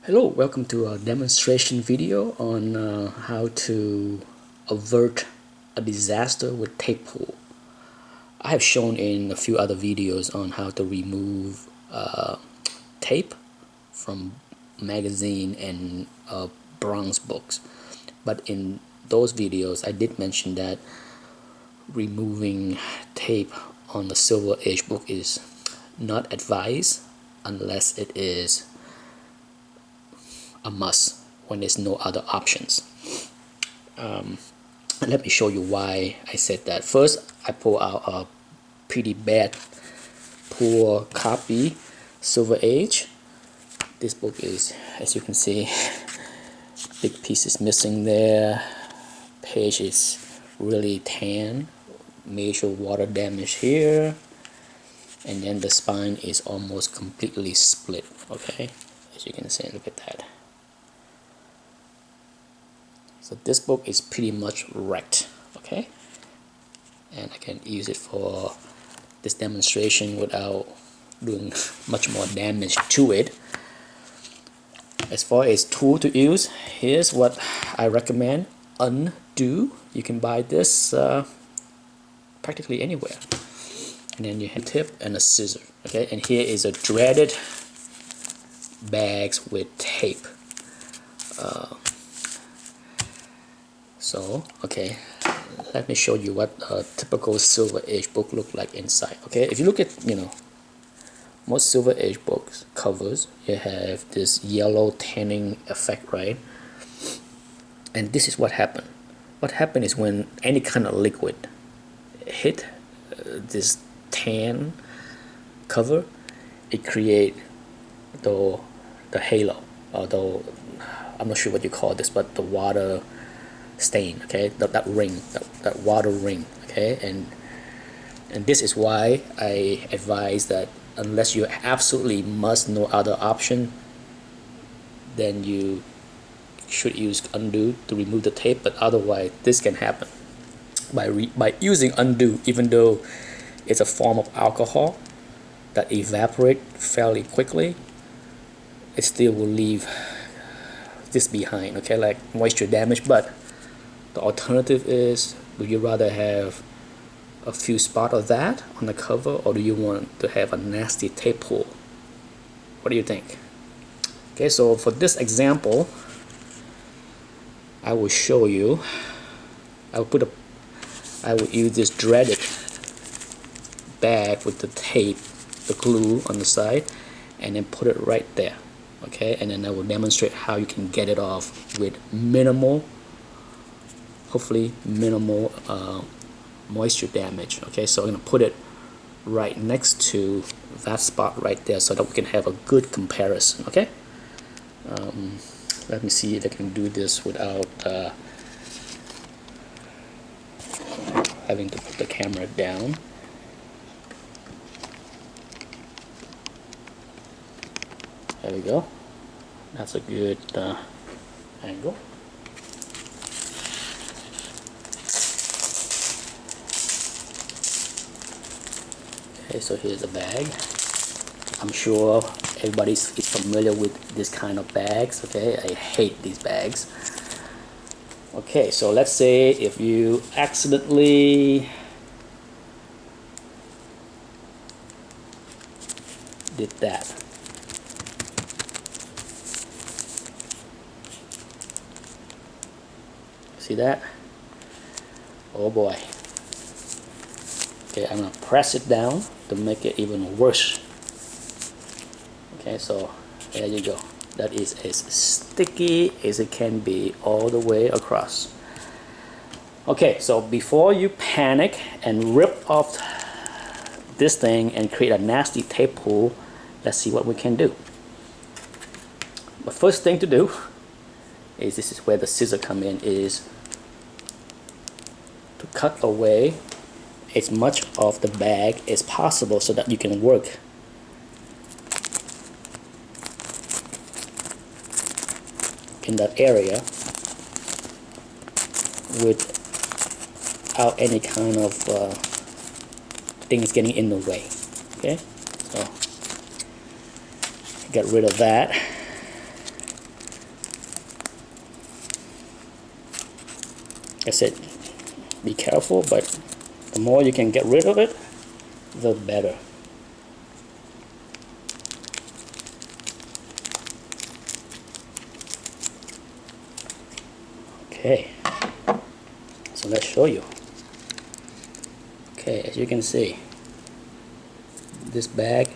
Hello, welcome to a demonstration video on how to avert a disaster with tape pull. I have shown in a few other videos on how to remove tape from magazine and bronze books, but in those videos I did mention that removing tape on the Silver Age book is not advised unless it is a must when there's no other options. And let me show you why I said that. First, I pull out a pretty bad, poor copy Silver Age. This book is, as you can see, big piece is missing there. Page is really tan, major water damage here, and then the spine is almost completely split. Okay, as you can see, look at that. So this book is pretty much wrecked, okay? And I can use it for this demonstration without doing much more damage to it. As far as tool to use, here's what I recommend. Undo. You can buy this practically anywhere. And then you have a tip and a scissor, okay? And here is a dreaded bags with tape. So, okay, let me show you what a typical Silver Age book look like inside. Okay, if you look at, most Silver Age books covers, you have this yellow tanning effect, right? And this is what happened. What happened is when any kind of liquid hit this tan cover, it create the halo, although I'm not sure what you call this, but the water stain, okay, that ring, that water ring, okay, and this is why I advise that unless you absolutely must, no other option, then you should use undo to remove the tape. But otherwise this can happen by using undo. Even though it's a form of alcohol that evaporate fairly quickly, it still will leave this behind, okay, like moisture damage. But the alternative is, would you rather have a few spots of that on the cover, or do you want to have a nasty tape pull? What do you think? Okay, so for this example, I will show you. I will use this dreaded bag with the tape, the glue on the side, and then put it right there. Okay, and then I will demonstrate how you can get it off with hopefully minimal moisture damage. Okay, so I'm going to put it right next to that spot right there so that we can have a good comparison. Okay, let me see if I can do this without having to put the camera down. There we go. That's a good angle. Okay, so here's the bag. I'm sure everybody is familiar with this kind of bags. Okay, I hate these bags. Okay, so let's say if you accidentally did that. See that? Oh boy. Okay, I'm gonna press it down to make it even worse. Okay, so there you go. That is as sticky as it can be all the way across. Okay, so before you panic and rip off this thing and create a nasty tape pull, let's see what we can do. The first thing to do is, this is where the scissor come in, is to cut away as much of the bag as possible so that you can work in that area without any kind of things getting in the way. Okay, so get rid of that. I said, be careful, but the more you can get rid of it, the better. Okay, so let's show you. Okay, as you can see, this bag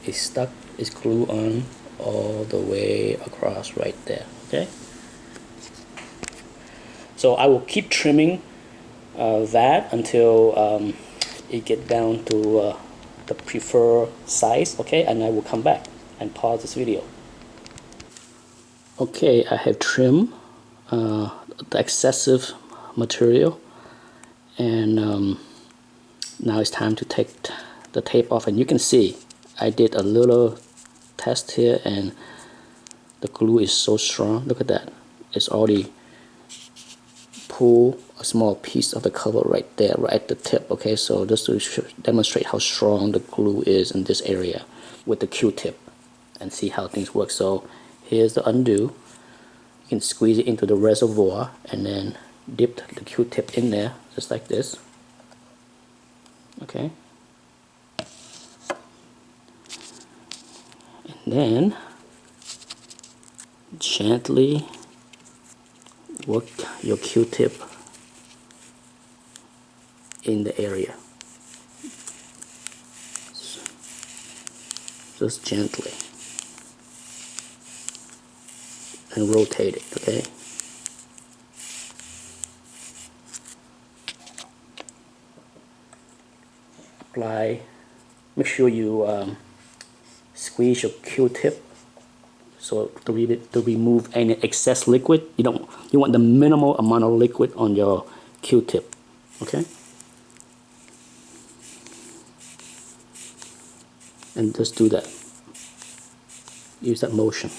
is stuck, is glued on all the way across right there. Okay, so I will keep trimming that until it get down to the preferred size. Okay, and I will come back and pause this video. Okay, I have trimmed the excessive material, and now it's time to take the tape off. And you can see I did a little test here, and the glue is so strong. Look at that, it's already pulled a small piece of the cover right there, right at the tip. Okay, so just to demonstrate how strong the glue is in this area with the Q-tip, and see how things work. So here's the undo. You can squeeze it into the reservoir and then dip the Q-tip in there just like this. Okay, and then gently work your Q-tip in the area, just gently, and rotate it. Okay, apply, make sure you squeeze your Q-tip so to remove any excess liquid. You want the minimal amount of liquid on your Q-tip. Okay, and just do that, use that motion.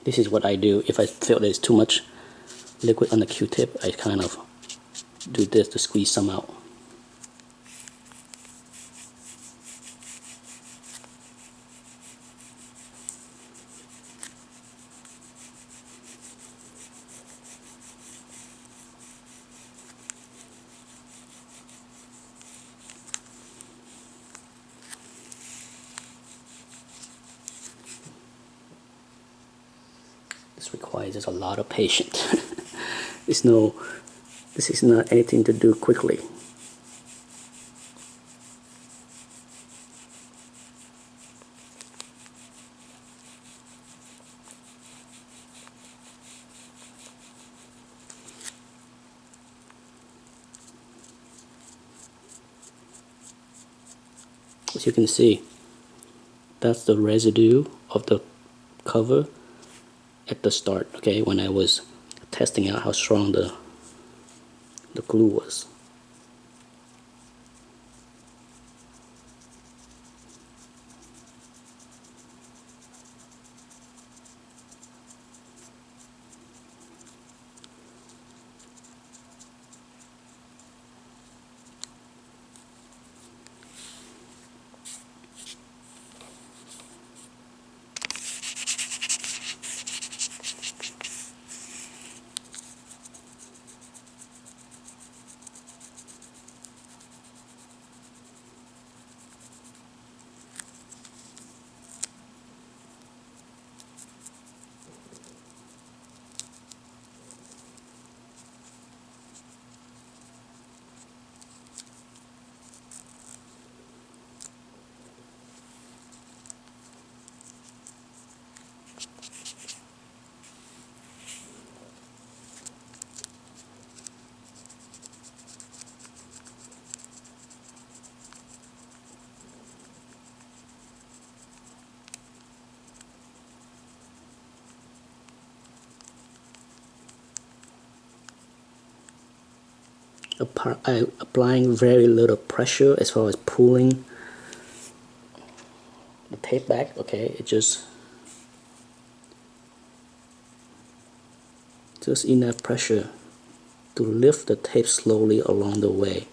This is what I do if I feel there's too much liquid on the Q-tip. I kind of do this to squeeze some out. This requires just a lot of patience. This is not anything to do quickly. As you can see, that's the residue of the cover at the start, okay, when I was testing out how strong the glue was. applying very little pressure as far as pulling the tape back. Okay, it just enough pressure to lift the tape slowly along the way.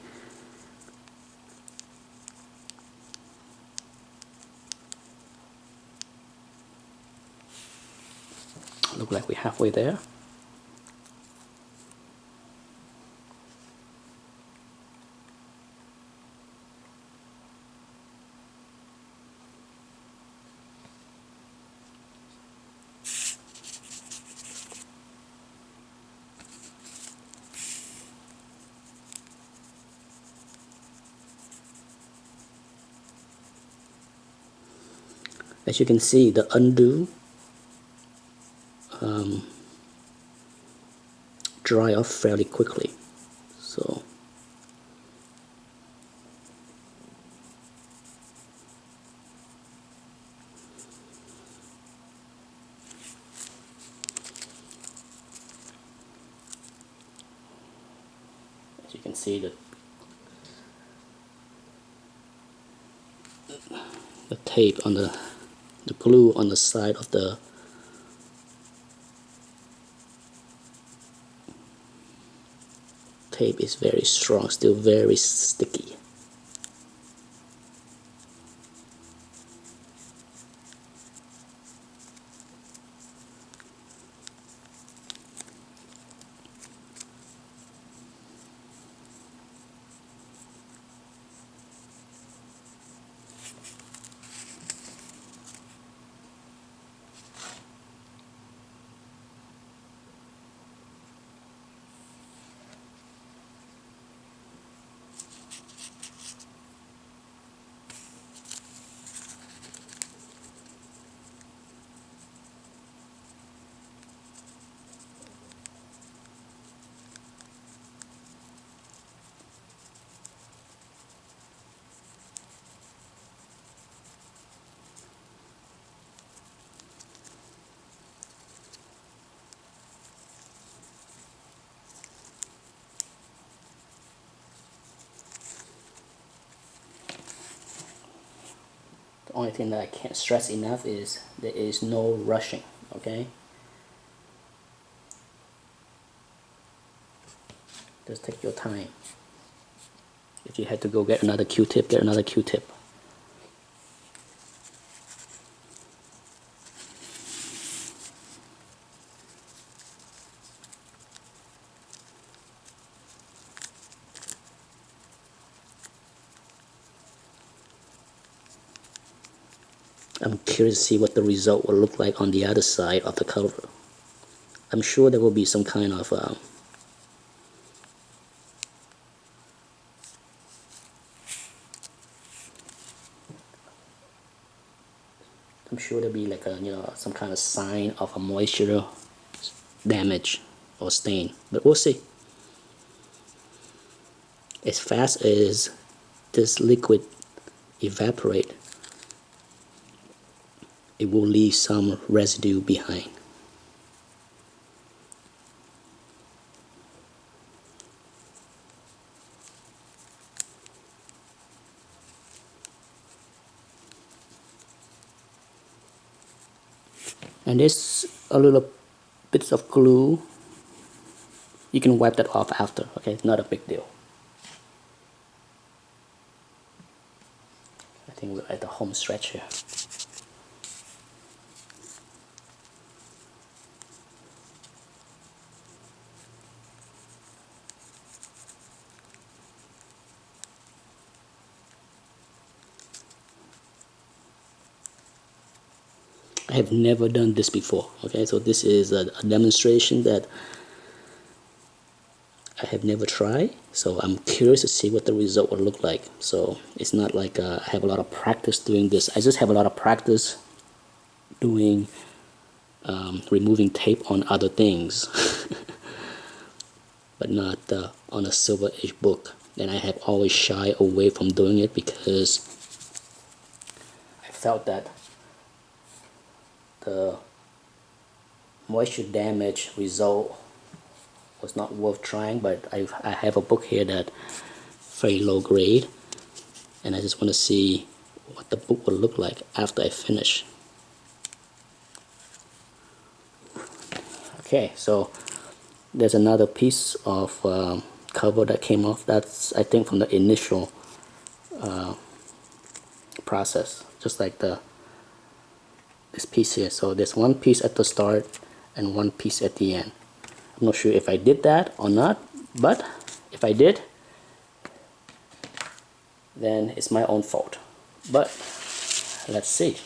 Look like we're halfway there. As you can see, the undo dry off fairly quickly. So as you can see, the tape on the glue on the side of the tape is very strong, still very sticky. The only thing that I can't stress enough is there is no rushing, okay? Just take your time. If you had to go get another Q-tip, get another Q-tip. I'm curious to see what the result will look like on the other side of the cover. I'm sure there will be some kind of I'm sure there'll be like a some kind of sign of a moisture damage or stain, but we'll see. As fast as this liquid evaporate, it will leave some residue behind. And there's a little bits of glue. You can wipe that off after, okay? Not a big deal. I think we're at the home stretch here. I have never done this before, okay? So this is a demonstration that I have never tried, so I'm curious to see what the result will look like. So it's not like I have a lot of practice doing this. I just have a lot of practice doing removing tape on other things, but not on a Silver Age book. And I have always shied away from doing it because I felt that the moisture damage result was not worth trying, but I have a book here that very low grade, and I just want to see what the book will look like after I finish. Okay, so there's another piece of cover that came off. That's, I think, from the initial process, just like this piece here. So there's one piece at the start and one piece at the end. I'm not sure if I did that or not, but if I did, then it's my own fault. But let's see.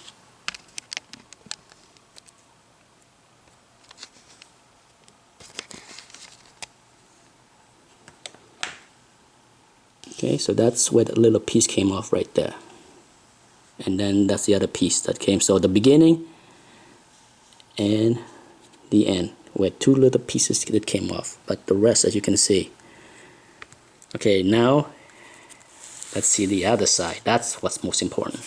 Okay, so that's where the little piece came off right there. And then that's the other piece that came. So the beginning and the end were two little pieces that came off, but the rest, as you can see. Okay, now let's see the other side. That's what's most important.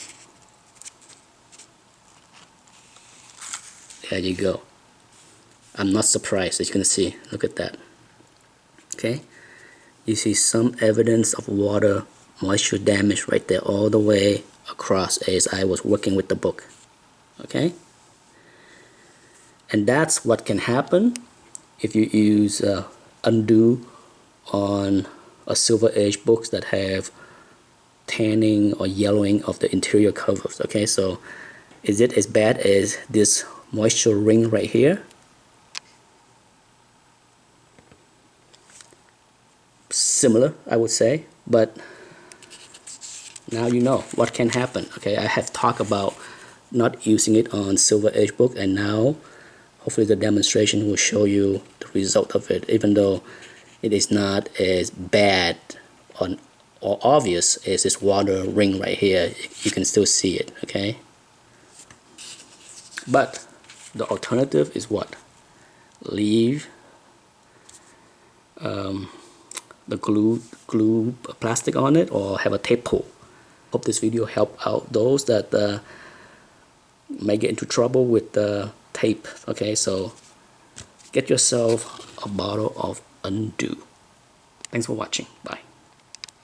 There you go. I'm not surprised, as you can see. Look at that. Okay, you see some evidence of water moisture damage right there all the way across as I was working with the book. Okay, and that's what can happen if you use undo on a Silver Age books that have tanning or yellowing of the interior covers. Okay, so is it as bad as this moisture ring right here? Similar, I would say, but now you know what can happen. Okay, I have talked about not using it on Silver Age book, and now hopefully the demonstration will show you the result of it, even though it is not as bad or obvious as this water ring right here. You can still see it. Okay, but the alternative is what? Leave the glue plastic on it, or have a tape pull. Hope this video helped out those that may get into trouble with the tape. Okay, so get yourself a bottle of Undo. Thanks for watching. Bye.